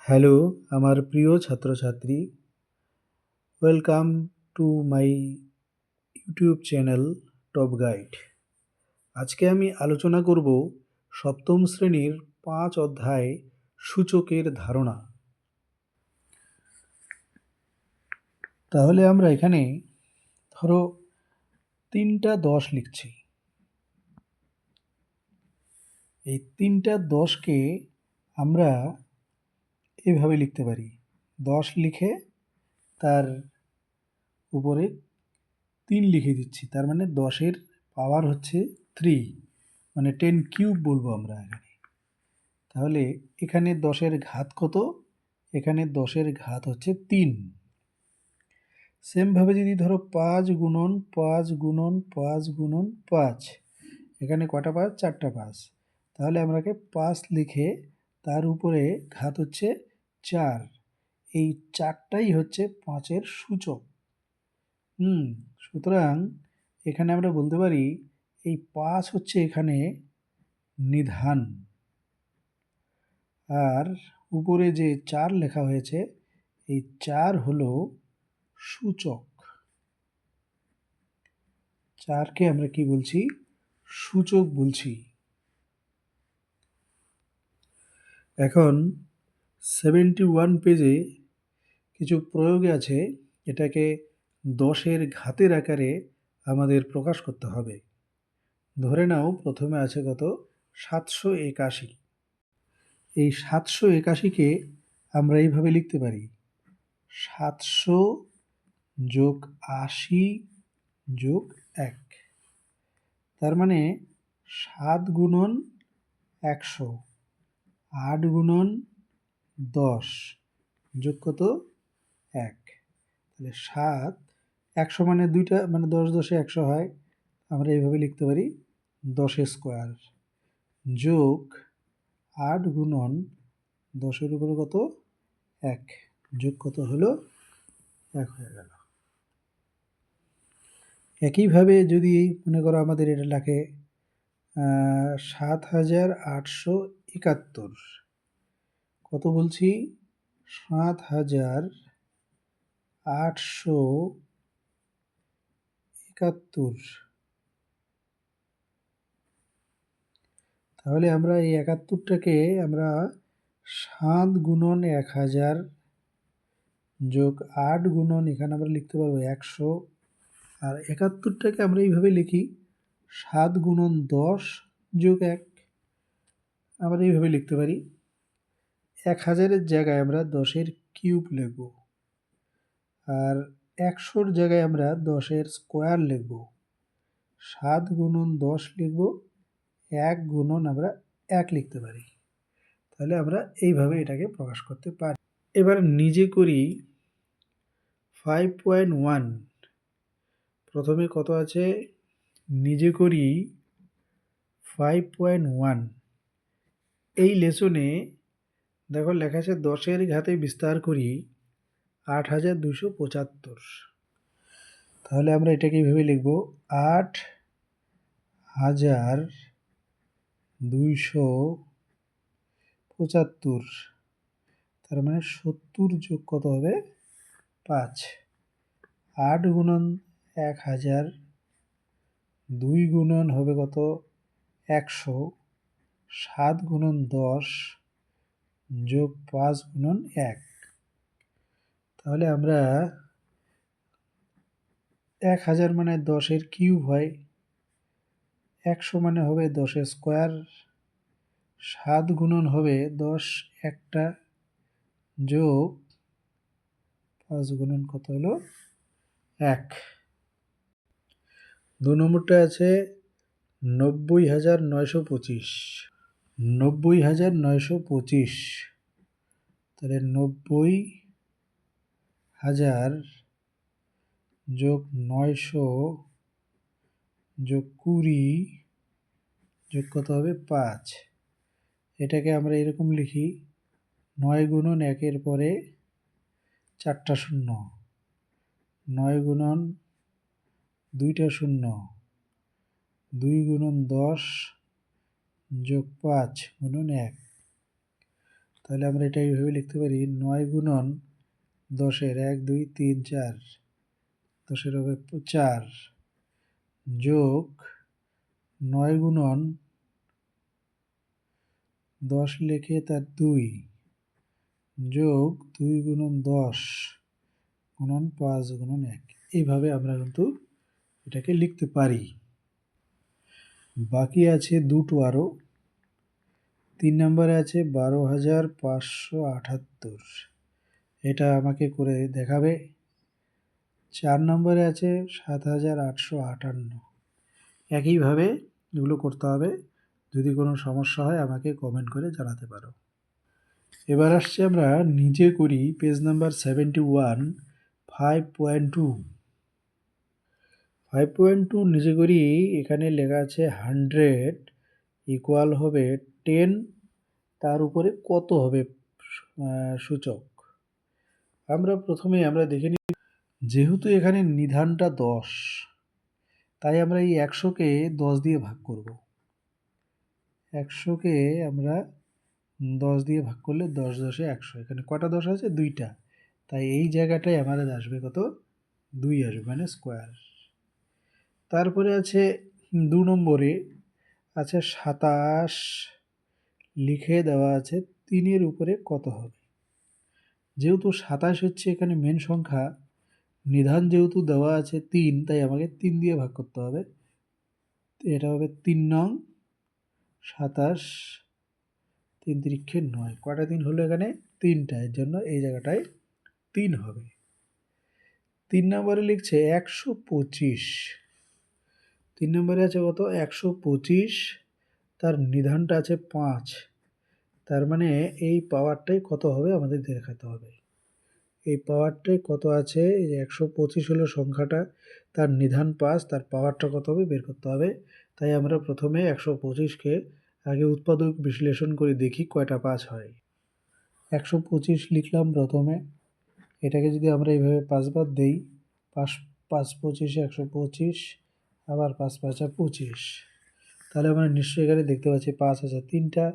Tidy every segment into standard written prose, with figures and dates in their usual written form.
Hello আমার প্রিয় ছাত্রছাত্রী, welcome to my YouTube channel top guide. আজকে আমি আলোচনা করব সপ্তম শ্রেণীর 5 অধ্যায় সূচকের ধারণা। তাহলে আমরা এখানে ধরো 3টা 10 লিখছি। এই 3টা 10কে আমরা এভাবে লিখতে পারি। 10 লিখে তার উপরে 3 লিখে দিচ্ছি, তার মানে 10-এর পাওয়ার হচ্ছে 3, মানে 10 কিউব বলবো আমরা এখানে। তাহলে এখানে 10-এর ঘাত কত? এখানে 10-এর ঘাত হচ্ছে 3। সেমভাবে যদি ধরো 5 গুণন 5 গুণন 5 গুণন 5, এখানে কটা 5? 4টা 5। তাহলে আমরাকে 5 লিখে তার উপরে ঘাত হচ্ছে 4, এই 4টাই হচ্ছে 5-এর সূচক। সুতরাং এখানে আমরা বলতে পারি এই 5 হচ্ছে এখানে নিধান, আর উপরে যে 4 লেখা হয়েছে এই 4 হলো সূচক। 4কে আমরা কি বলছি? সূচক বলছি। এখন 71 পেজে কিছু প্রয়োগে আছে, এটাকে 10-এর ঘাতের আকারে আমাদের প্রকাশ করতে হবে। ধরে নাও প্রথমে আছে কত? 781। এই 781কে আমরা এইভাবে লিখতে পারি 700 যোগ 80 যোগ 1, তার মানে 7 গুণন 100, 8 গুণন 10 যোগ কত? 1। তাহলে 7, 100 মানে 2টা, মানে 10 10-এ 100 হয়, আমরা এইভাবে লিখতে পারি 10 স্কোয়ার যোগ 8 গুণন 10-এর উপরে কত? 1 যোগ কত হলো? 1 হয়ে গেল। একইভাবে যদি মনে করো আমাদের এটা লাগে 7871, কত বলছি? 7871। তাহলে আমরা এই 71টাকে আমরা 7 গুণন 1000 যোগ 8 গুণন, এখানে আমরা লিখতে পারবো 100, আর 71টাকে আমরা এইভাবে লিখি 7 গুণন 10 যোগ 1, আমরা এইভাবে লিখতে পারি। 1000-এর জায়গায় আমরা 10-এর কিউব লিখব, আর 100-র জায়গায় আমরা 10-এর স্কোয়ার লিখব। 7 গুণন 10 লিখব, 1 গুণন আমরা 1 লিখতে পারি। তাহলে আমরা এইভাবে এটাকে প্রকাশ করতে পারি। এবার নিজে করি 5.1। প্রথমে কত আছে? নিজে করি 5.1। এই লেসনে দেখো লেখা আছে 10-এর ঘাতে বিস্তার করি 8275। তাহলে আমরা এটাকে এইভাবে লিখব 8275, তার মানে 70 যোগ কত হবে? 5। 8 গুণন 1000, 2 গুণন হবে কত? 100, 7 গুণন 10 যোগ 5 গুণন 1। তাহলে আমরা 1000 মানে 10-এর কিউব হয়, 100 মানে হবে 10-এর স্কোয়ার, 7 গুণন হবে 10 একটা যোগ 5 গুণন কত হলো? 1। 2 নম্বরটা আছে 90,925। 90,925, তাহলে 90,000 যোগ 900 যোগ 20 যোগ কত হবে? 5। এটাকে আমরা এরকম লিখি 9 গুণন 1-এর পরে 4টা শূন্য, 9 গুণন 2টা শূন্য, 2 গুণন 10 যোগ 5 গুণন 1। তাহলে আমরা এটা এইভাবে লিখতে পারি 9 গুণন 10-এর 1 2 3 4 10-এর হবে 4 যোগ 9 গুণন 10 লিখে তার 2 যোগ 2 গুণন 10 গুণন 5 গুণন 1। এইভাবে আমরা কিন্তু এটাকে লিখতে পারি। বাকি আছে দুটো আরও। 3 নম্বরে আছে 12,578, এটা আমাকে করে দেখাবে। 4 নম্বরে আছে 7,858। একইভাবে এগুলো করতে হবে। যদি কোনো সমস্যা হয় আমাকে কমেন্ট করে জানাতে পারো। এবার আসছে আমরা নিজে করি পেজ নাম্বার 71 5.2। 5.2 নিজে করি। এখানে লেখা আছে 100 ইকুয়াল হবে 10, তার উপরে কত হবে সূচক। আমরা প্রথমে দেখে নিই, যেহেতু এখানে নিধানটা 10, তাই আমরা এই 100কে 10 দিয়ে ভাগ করব। 100কে আমরা 10 দিয়ে ভাগ করলে 10 10-এ 100। এখানে কটা 10 আছে? 2টা। তাই এই জায়গাটায় আমাদের আসবে কত? 2 আসবে, মানে স্কোয়ার। তারপরে আছে 2 নম্বরে আছে 27, লিখে দেওয়া আছে 3-এর উপরে কত হবে। যেহেতু 27 হচ্ছে এখানে মেন সংখ্যা, নিধান যেহেতু দেওয়া আছে 3, তাই আমাকে 3 দিয়ে ভাগ করতে হবে। এটা হবে 3 নং 27, 3 তিরিক্ষে 9। কটা 3 হলো এখানে? 3টা। এর জন্য এই জায়গাটায় 3 হবে। 3 নম্বরে লিখছে 125। 3 নম্বরে আছে কত? 125, তার নিধানটা আছে 5। তার মানে এই পাওয়ারটাই কত হবে আমাদের দেখাতে হবে। এই পাওয়ারটাই কত আছে? এই যে 125 হলো সংখ্যাটা, তার নিধান 5, তার পাওয়ারটা কত হবে বের করতে হবে। তাই আমরা প্রথমে 125কে আগে উৎপাদক বিশ্লেষণ করে দেখি কয়টা 5 হয়। 125 লিখলাম প্রথমে। এটাকে যদি আমরা এইভাবে 5 বার দিই, 5 5 25 125, আবার 5 5 25, তাহলে আমরা নিশ্চয়ই এখানে দেখতে পাচ্ছি 5 আছে 3টা,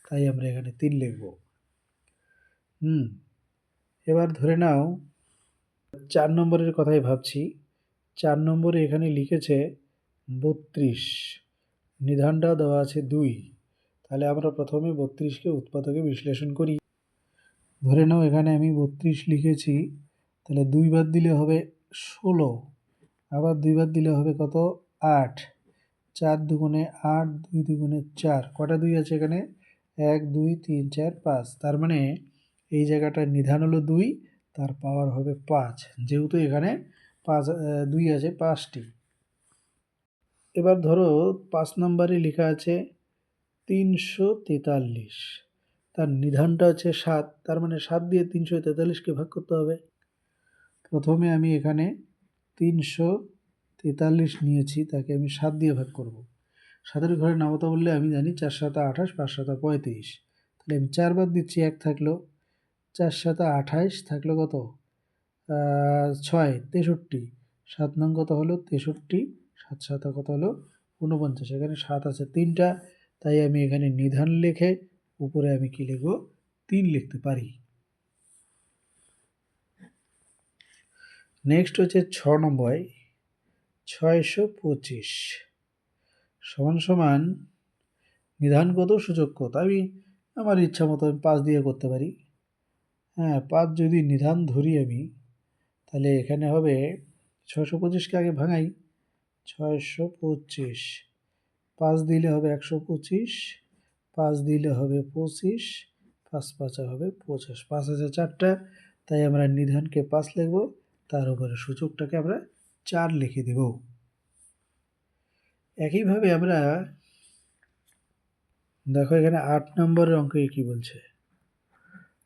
তাই আমরা এখানে 3 লিখব। এবার ধরে নাও 4 নম্বরের কথাই ভাবছি। 4 নম্বরে এখানে লিখেছে 32, নিধানটাও দেওয়া আছে 2। তাহলে আমরা প্রথমে 32কে উৎপাদকে বিশ্লেষণ করি। ধরে নাও এখানে আমি 32 লিখেছি, তাহলে 2 বার দিলে হবে 16, আবার 2 বার দিলে হবে কত? 8। 4 দুগুণে 8, 2 দুগুণে 4। কটা 2 আছে এখানে? 1 2 3 4 5। তার মানে এই জায়গাটার নিধান হলো 2, তার পাওয়ার হবে 5, যেহেতু এখানে 2 আছে 5টি। এবার ধরো 5 নম্বরে লেখা আছে 343, তার নিধানটা হচ্ছে 7, তার মানে 7 দিয়ে 343কে ভাগ করতে হবে। প্রথমে আমি এখানে 343 নিয়েছি, তাকে আমি 7 দিয়ে ভাগ করব। 7-এর ঘরে নামতা বললে আমি জানি 4 7 28, 5 7 35। তাহলে আমি 4 বার দিচ্ছি, 1 থাকলো, 4 7 28 থাকলো কত? 6 63। 7 নং কত হলো? 63। 7 7 কত হলো? 49। এখানে 7 আছে 3টা, তাই আমি এখানে নিধান লিখে উপরে আমি কি লিখব? 3 লিখতে পারি। নেক্সট হচ্ছে 6 নম্বর, 625 সমান সমান নিধান কত সূচক কত। আমি আমার ইচ্ছা মতো 5 দিয়ে করতে পারি। 5 যদি নিধান ধরি আমি, তাহলে এখানে হবে 625কে আগে ভাঙাই। 625 5 দিলে হবে 125, 5 দিলে হবে 25, 5 5 হবে 25। 5 আছে 4টা, তাই আমরা নিধানকে 5 লিখব, তার উপরে সূচকটাকে আমরা 4 লিখে দেব। একইভাবে আমরা দেখো এখানে 8 নম্বরের অঙ্কে কি বলছে।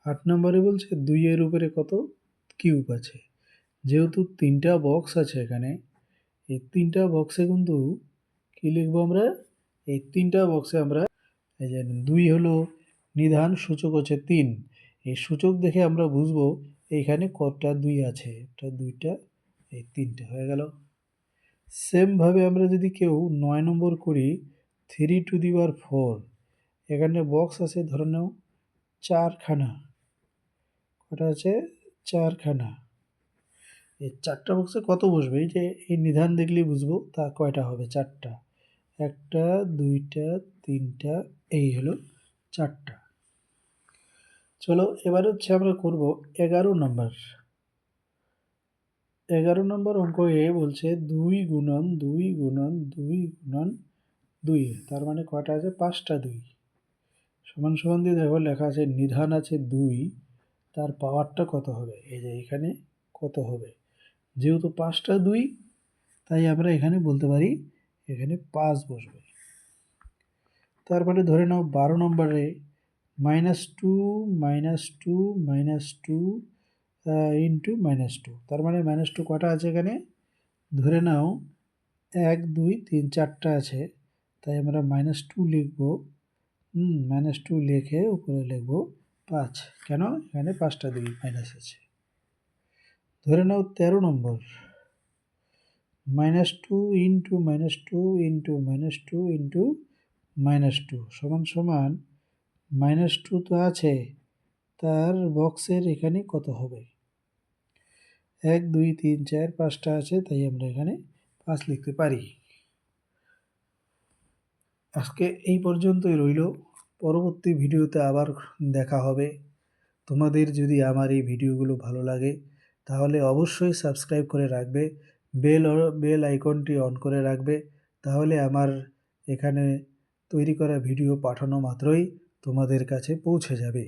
8 নম্বরে বলছে 2 এর উপরে কত কিউব আছে। যেহেতু 3টা বক্স আছে এখানে, এই 3টা বক্সে কিন্তু কি লিখবো আমরা? এই 3টা বক্সে আমরা এই যে 2 হলো নিধান, সূচক হচ্ছে 3। এই সূচক দেখে আমরা বুঝবো এইখানে কতটা 2 আছে। একটা 2টা, এই 3টে হয়ে গেল। সেমভাবে আমরা যদি কেউ 9 নম্বর করি 3 টু দি পাওয়ার 4, এখানে বক্স আছে ধরে নাও 4খানা। কটা আছে? 4খানা। এই 4টা বক্সে কত বসবে? এই যে এই নিধান দেখলেই বুঝবো তা কয়টা হবে। 4টা, 1টা 2টা 3টা, এই হলো 4টা। চলো এবার হচ্ছে আমরা করব 11 নম্বর। 11 নম্বর অঙ্ক বলছে 2 গুণন 2 গুণন 2 গুণন 2, তার মানে কয়টা আছে? 5টা 2 সমান সমান দিয়ে দেখো লেখা আছে নিধান আছে 2, তার পাওয়ারটা কত হবে? এই যে এখানে কত হবে? যেহেতু 5টা 2, তাই আমরা এখানে বলতে পারি এখানে 5 বসবে। তারপরে ধরে নাও 12 নম্বরে -2 -2 -2 ইন্টু -2, তার মানে -2 কটা আছে এখানে? ধরে নাও 1 2 3 4টা আছে, তাই আমরা -2 লিখব। -2 লিখে উপরে লিখব 5। কেন? এখানে 5টা 2 মাইনাস আছে। ধরে নাও 13 নম্বর -2 ইন্টু -2 ইন্টু -2 ইন্টু -2 সমান সমান -2 তো আছে, তার বক্সের এখানে কত হবে? 1 2 3 4 5টা আছে, তাই আমরা এখানে 5 লিখতে পারি। আজকে এই পর্যন্তই রইল। পরবর্তী ভিডিওতে আবার দেখা হবে। তোমাদের যদি আমার এই ভিডিওগুলো ভালো লাগে তাহলে অবশ্যই সাবস্ক্রাইব করে রাখবে, বেল আইকনটি অন করে রাখবে, তাহলে আমার এখানে তৈরি করা ভিডিও পাঠানো মাত্রই তোমাদের কাছে পৌঁছে যাবে।